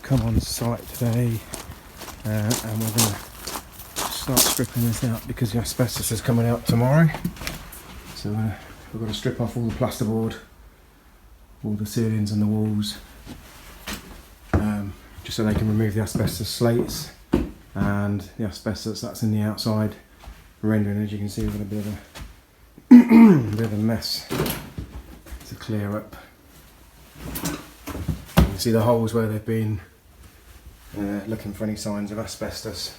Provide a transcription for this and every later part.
come on site today and we're going to start stripping this out because the asbestos is coming out tomorrow. So we've got to strip off all the plasterboard, all the ceilings and the walls, just so they can remove the asbestos slates and the asbestos that's in the outside rendering. As you can see, we've got a bit of a mess to clear up. You can see the holes where they've been looking for any signs of asbestos.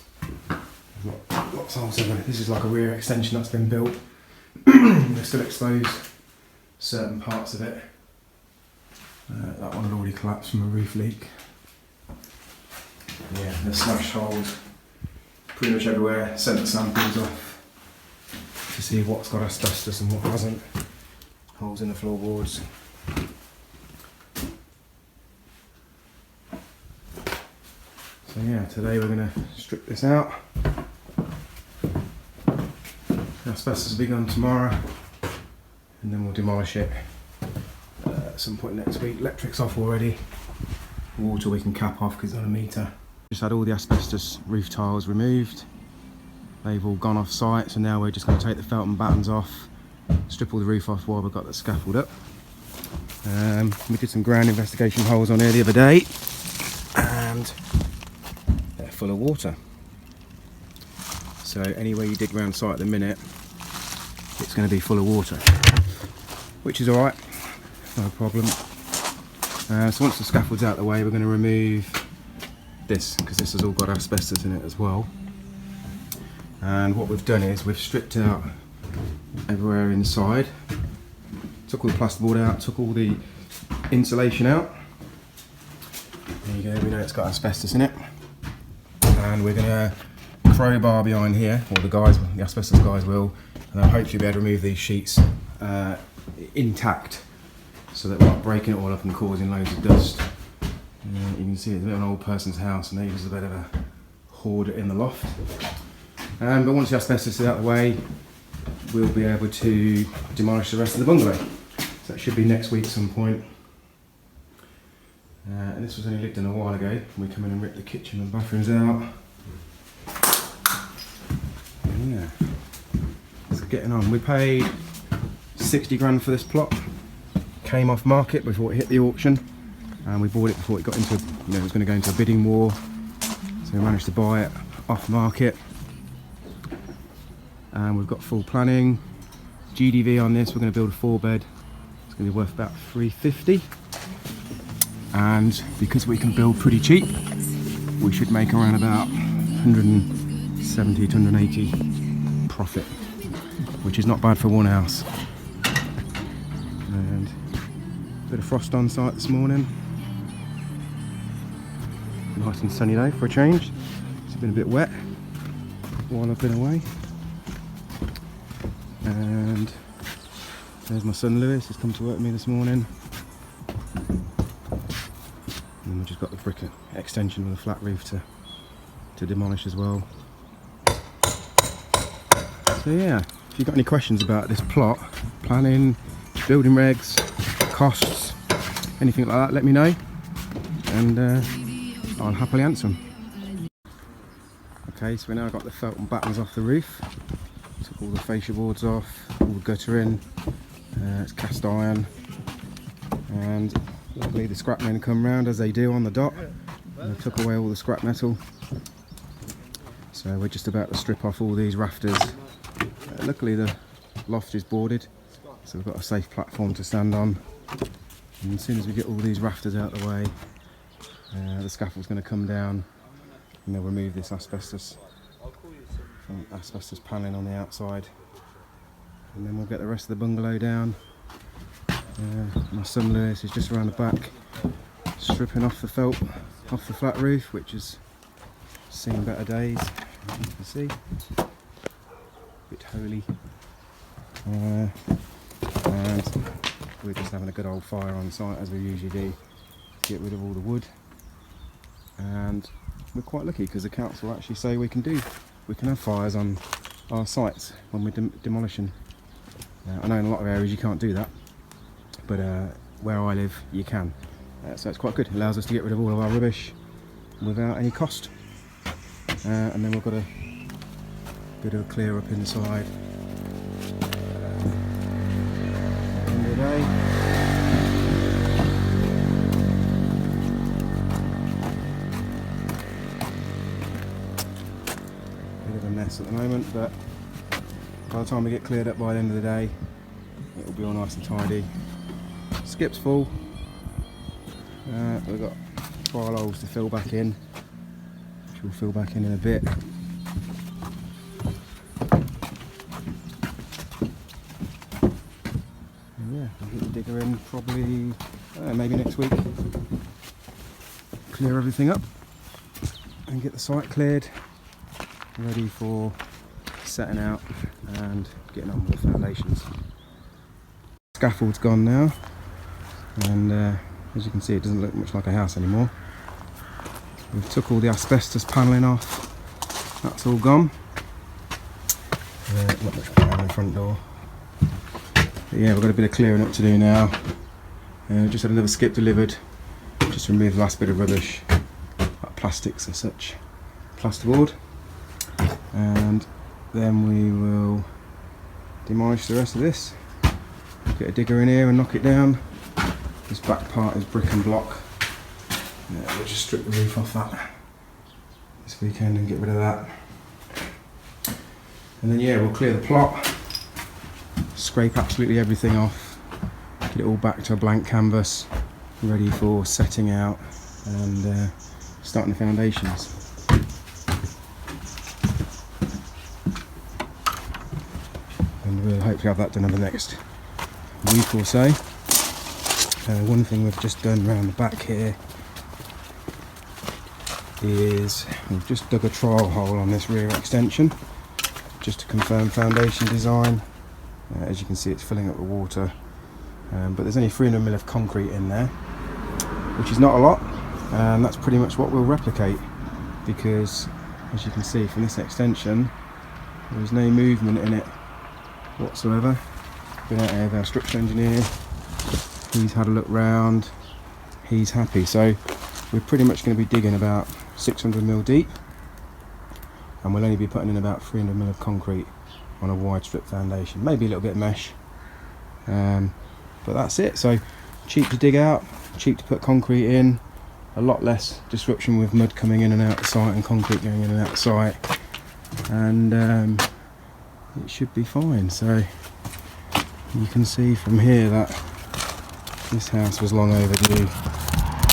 Lots of holes in it. This is like a rear extension that's been built. They're still exposed certain parts of it. That one had already collapsed from a roof leak. Yeah, there's smashed holes pretty much everywhere. Sent the samples off to see what's got asbestos and what hasn't. Holes in the floorboards. So yeah, today we're going to strip this out. The asbestos will be gone tomorrow, and then we'll demolish it at some point next week. Electric's off already. Water we can cap off because it's on a meter. Just had all the asbestos roof tiles removed. They've all gone off site, so now we're just going to take the felt and battens off, strip all the roof off while we've got the scaffold up. We did some ground investigation holes on here the other day, and they're full of water. So anywhere you dig around site at the minute, it's going to be full of water, which is alright, no problem. So once the scaffold's out the way, we're going to remove this, because this has all got asbestos in it as well. And what we've done is we've stripped out everywhere inside, took all the plasterboard out, took all the insulation out. There you go, we know it's got asbestos in it. And we're going to crowbar behind here, or the asbestos guys will, and they'll hopefully be able to remove these sheets intact, so that we're not breaking it all up and causing loads of dust. You can see it's a bit of an old person's house, and they use a bit of a hoard in the loft. But once the asbestos is out of the way, we'll be able to demolish the rest of the bungalow. So that should be next week at some point. And this was only lived in a while ago. We come in and rip the kitchen and bathrooms out. Yeah, so getting on. We paid 60 grand for this plot. Came off market before it hit the auction, and we bought it before it got into, it was going to go into a bidding war. So we managed to buy it off market, and we've got full planning. GDV on this. We're going to build a 4-bed. It's going to be worth about 350, and because we can build pretty cheap, we should make around about 170 to 180 profit, which is not bad for one house. And a bit of frost on site this morning. Nice and sunny though for a change. It's been a bit wet while I've been away. And there's my son Lewis, he's come to work with me this morning. And we've just got the brick extension with a flat roof to demolish as well. So yeah, if you've got any questions about this plot, planning, building regs, costs, anything like that, let me know, and I'll happily answer them. Okay, so we now got the felt and battens off the roof. Took all the fascia boards off, all the guttering, it's cast iron, and luckily the scrap men come round as they do on the dot, and they took away all the scrap metal. So we're just about to strip off all these rafters. Luckily the loft is boarded, so we've got a safe platform to stand on, and as soon as we get all these rafters out of the way, the scaffold's going to come down and they'll remove this asbestos from asbestos panelling on the outside, and then we'll get the rest of the bungalow down. My son Lewis is just around the back stripping off the felt off the flat roof, which has seen better days, as you can see. Bit holy. And we're just having a good old fire on site, as we usually do, to get rid of all the wood. And we're quite lucky because the council actually say we can have fires on our sites when we're demolishing. I know in a lot of areas you can't do that, but where I live you can. So it's quite good. It allows us to get rid of all of our rubbish without any cost. And then we've got a bit of a clear up inside. End of the day. Bit of a mess at the moment, but by the time we get cleared up by the end of the day, it'll be all nice and tidy. Skip's full. We've got trial holes to fill back in, which we'll fill back in a bit. And yeah, I'll get the digger in probably maybe next week. Clear everything up and get the site cleared, ready for setting out and getting on with the foundations. Scaffold's gone now, and as you can see, it doesn't look much like a house anymore. We've took all the asbestos panelling off, that's all gone. Not much paint on the front door. But yeah, we've got a bit of clearing up to do now. Just had another skip delivered, just to remove the last bit of rubbish, like plastics and such, plasterboard. And then we will demolish the rest of this. Get a digger in here and knock it down. This back part is brick and block. We'll just strip the roof off that this weekend and get rid of that. And then yeah, we'll clear the plot, scrape absolutely everything off, get it all back to a blank canvas, ready for setting out and starting the foundations. And we'll hopefully have that done over the next week or so. One thing we've just done around the back here is we've just dug a trial hole on this rear extension just to confirm foundation design. As you can see, it's filling up with water, but there's only 300mm of concrete in there, which is not a lot, and that's pretty much what we'll replicate, because as you can see from this extension, there's no movement in it whatsoever. Been out here with our structural engineer, he's had a look round, he's happy. So we're pretty much going to be digging about 600mm deep, and we'll only be putting in about 300mm of concrete on a wide strip foundation, maybe a little bit of mesh, but that's it. So cheap to dig out, cheap to put concrete in, a lot less disruption with mud coming in and out the site and concrete going in and out the site, and it should be fine. So you can see from here that this house was long overdue.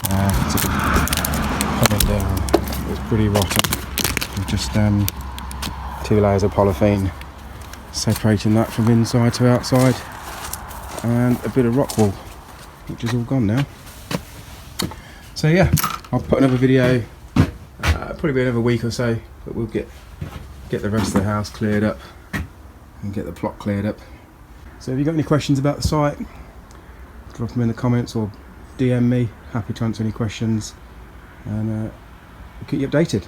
It's coming down. It was pretty rotten. We've just 2 layers of polythene separating that from inside to outside, and a bit of rock wool, which is all gone now. So yeah, I'll put another video, probably be another week or so, but we'll get the rest of the house cleared up and get the plot cleared up. So if you've got any questions about the site, drop them in the comments or DM me. Happy to answer any questions, and we'll keep you updated.